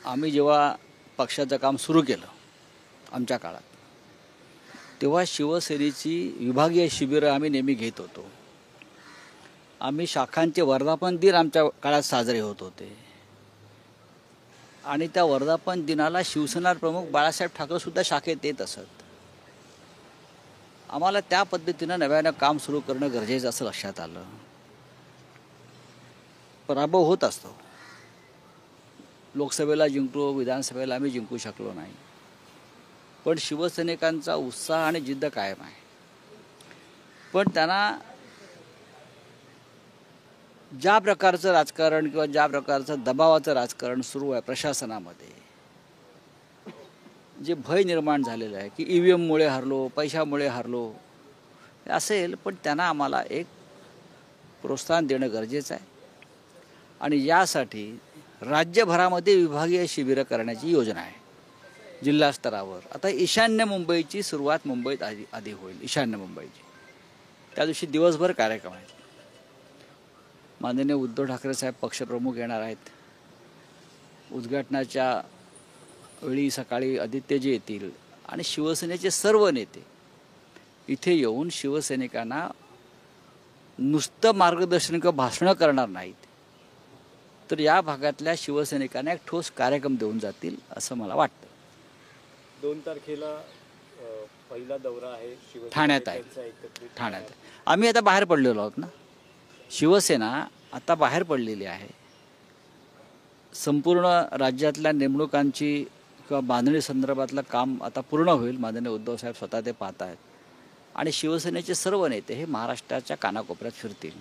आम्ही जेव्हा पक्षाचं काम सुरू केलं आमच्या काळात, तेव्हा शिवसेनेची विभागीय शिबिरं आम्ही नेहमी घेत होतो. आम्ही शाखांचे वर्धापन दिन आमच्या काळात साजरे होत होते आणि त्या वर्धापन दिनाला शिवसेना प्रमुख बाळासाहेब ठाकरेसुद्धा शाखेत येत असत. आम्हाला त्या पद्धतीनं नव्यानं काम सुरू करणं गरजेचं असं लक्षात आलं. पराभव होत असतो. लोकसभेला जिंकलो, विधानसभेला आम्ही जिंकू शकलो नाही, पण शिवसैनिकांचा उत्साह आणि जिद्द कायम आहे. पण त्यांना ज्या प्रकारचं राजकारण किंवा ज्या प्रकारचं दबावाचं राजकारण सुरू आहे प्रशासनामध्ये, जे भय निर्माण झालेलं आहे की EVMमुळे हरलो, पैशामुळे हरलो हे असेल, पण त्यांना आम्हाला एक प्रोत्साहन देणं गरजेचं आहे. आणि यासाठी राज्यभरामध्ये विभागीय शिबिरं करण्याची योजना आहे जिल्हा स्तरावर. आता ईशान्य मुंबईची सुरुवात मुंबईत आधी होईल. ईशान्य मुंबईची त्या दिवशी दिवसभर कार्यक्रम आहेत. माननीय उद्धव ठाकरे साहेब पक्षप्रमुख येणार आहेत. उद्घाटनाच्या वेळी सकाळी आदित्यजी येतील आणि शिवसेनेचे सर्व नेते इथे येऊन शिवसैनिकांना नुसतं मार्गदर्शन किंवा भाषणं करणार नाहीत, तर या भागातल्या शिवसैनिकांना एक ठोस कार्यक्रम देऊन जातील असं मला वाटतं. 2 तारखेला पहिला दौरा आहे ठाण्यात आहे. ठाण्यात आम्ही आता बाहेर पडलेलो आहोत ना. शिवसेना आता बाहेर पडलेली आहे. संपूर्ण राज्यातल्या नेमणुकांची किंवा बांधणी संदर्भातलं काम आता पूर्ण होईल. माननीय उद्धव साहेब स्वतः ते पाहत आहेत आणि शिवसेनेचे सर्व नेते हे महाराष्ट्राच्या कानाकोपऱ्यात फिरतील.